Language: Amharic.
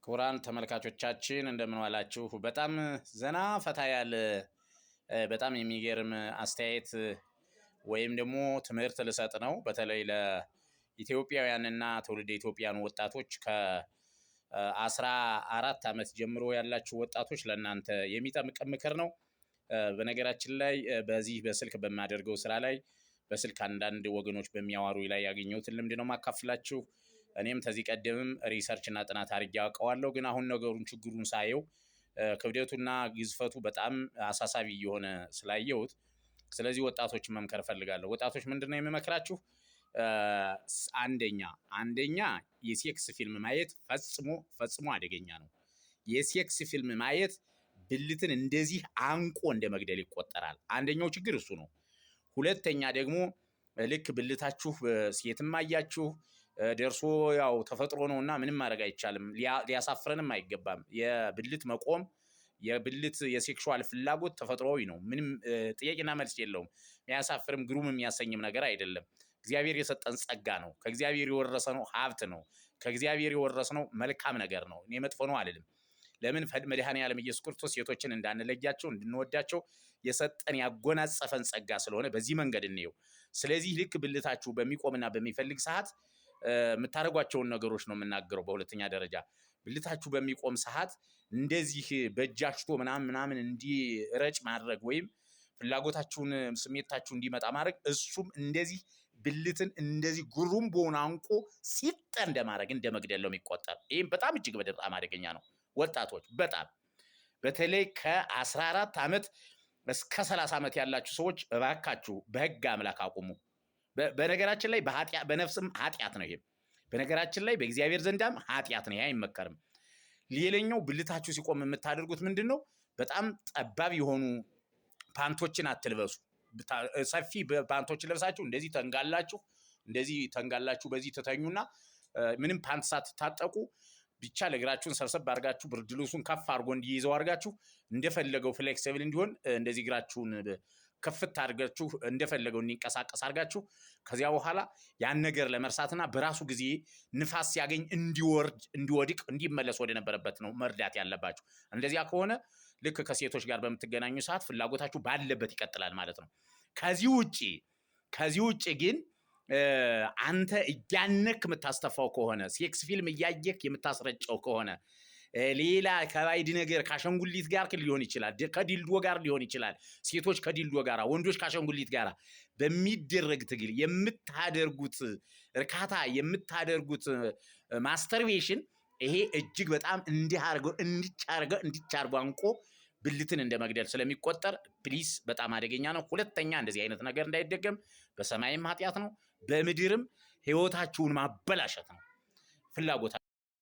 ክቡራን ተመልካቾቻችን እንደምን ዋላችሁ? በጣም ዘና ፈታ ያለ በጣም የሚገርም አስተያየት ወይም ደግሞ ትምህርት ልሰጥ ነው። በተለይ ለኢትዮጵያውያንና ትውልደ ኢትዮጵያን ወጣቶች ከ14 ዓመት ጀምሮ ያላችሁ ወጣቶች ለእናንተ የሚጠቅም ምክር ነው። በነገራችን ላይ በዚህ በስልክ በማደርገው ስራ ላይ በስልክ አንዳንድ ወገኖች በሚያዋሩ ላይ ያገኘሁትን ልምድ ነው ማካፍላችሁ። እኔም ተዚህ ቀደምም ሪሰርች እና ጥናት አድርጌ አውቀዋለሁ። ግን አሁን ነገሩን ችግሩን ሳየው ክብደቱና ግዝፈቱ በጣም አሳሳቢ የሆነ ስላየሁት ስለዚህ ወጣቶችን መምከር ፈልጋለሁ። ወጣቶች ምንድነው የምመክራችሁ? አንደኛ የሴክስ ፊልም ማየት ፈጽሞ አደገኛ ነው። የሴክስ ፊልም ማየት ብልትን እንደዚህ አንቆ እንደ መግደል ይቆጠራል። አንደኛው ችግር እሱ ነው። ሁለተኛ ደግሞ ልክ ብልታችሁ ሴትም አያችሁ ደርሶ ያው ተፈጥሮ ነውና ምንም ማድረግ አይቻልም። ሊያሳፍረንም አይገባም። የብልት መቆም የብልት የሴክሹዋል ፍላጎት ተፈጥሮዊ ነው። ምንም ጥያቄና መልስ የለውም። የሚያሳፍርም ግሩም የሚያሰኝም ነገር አይደለም። እግዚአብሔር የሰጠን ጸጋ ነው። ከእግዚአብሔር የወረሰነው ሀብት ነው። ከእግዚአብሔር የወረስነው መልካም ነገር ነው። እኔ መጥፎ ነው አልልም። ለምን መድኃኔዓለም ኢየሱስ ክርስቶስ ሴቶችን እንዳንለያቸው እንድንወዳቸው የሰጠን ያጎናጸፈን ጸጋ ስለሆነ በዚህ መንገድ እንየው። ስለዚህ ልክ ብልታችሁ በሚቆምና በሚፈልግ ሰዓት የምታደርጓቸውን ነገሮች ነው የምናገረው። በሁለተኛ ደረጃ ብልታችሁ በሚቆም ሰዓት እንደዚህ በእጃችሁ ምናምን እንዲረጭ ማድረግ ወይም ፍላጎታችሁን ስሜታችሁ እንዲመጣ ማድረግ እሱም እንደዚህ ብልትን እንደዚህ ጉሩምቦውን አንቆ ሲጥ እንደማድረግ እንደመግደል ነው የሚቆጠር። ይህም በጣም እጅግ በጣም አደገኛ ነው። ወጣቶች በተለይ ከ14 ዓመት እስከ 30 ዓመት ያላችሁ ሰዎች እባካችሁ በህግ አምላክ አቁሙ። በነገራችን ላይ በነፍስም ኃጢአት ነው። ይሄም በነገራችን ላይ በእግዚአብሔር ዘንዳም ኃጢአት ነው። ይሄ አይመከርም። ሌላኛው ብልታችሁ ሲቆም የምታደርጉት ምንድነው? በጣም ጠባብ የሆኑ ፓንቶችን አትልበሱ። ሰፊ ፓንቶችን ለብሳችሁ እንደዚህ ተንጋላችሁ በዚህ ተተኙና ምንም ፓንት ሳትታጠቁ ብቻ ለእግራችሁን ሰብሰብ አድርጋችሁ ብርድ ልብሱን ከፍ አድርጎ እንዲይዘው አድርጋችሁ እንደፈለገው ፍሌክሲብል እንዲሆን እንደዚህ እግራችሁን ከፍት አድርጋችሁ እንደፈለገው እንዲንቀሳቀስ አድርጋችሁ ከዚያ በኋላ ያን ነገር ለመርሳትና በራሱ ጊዜ ንፋስ ሲያገኝ እንዲወድቅ እንዲመለስ ወደ ነበረበት ነው መርዳት ያለባችሁ። እንደዚያ ከሆነ ልክ ከሴቶች ጋር በምትገናኙ ሰዓት ፍላጎታችሁ ባለበት ይቀጥላል ማለት ነው። ከዚህ ውጪ ግን አንተ እያነክ የምታስተፋው ከሆነ ሴክስ ፊልም እያየክ የምታስረጨው ከሆነ ሌላ ከባይድ ነገር ካሸንጉሊት ጋር ሊሆን ይችላል፣ ከዲልዶ ጋር ሊሆን ይችላል። ሴቶች ከዲልዶ ጋር፣ ወንዶች ካሸንጉሊት ጋር በሚደረግ ትግል የምታደርጉት እርካታ የምታደርጉት ማስተርቤሽን ይሄ እጅግ በጣም እንዲቻርገው አንቆ ብልትን እንደመግደል ስለሚቆጠር ፕሊስ በጣም አደገኛ ነው። ሁለተኛ እንደዚህ አይነት ነገር እንዳይደገም በሰማይም ኃጢአት ነው፣ በምድርም ህይወታችሁን ማበላሸት ነው ፍላጎታ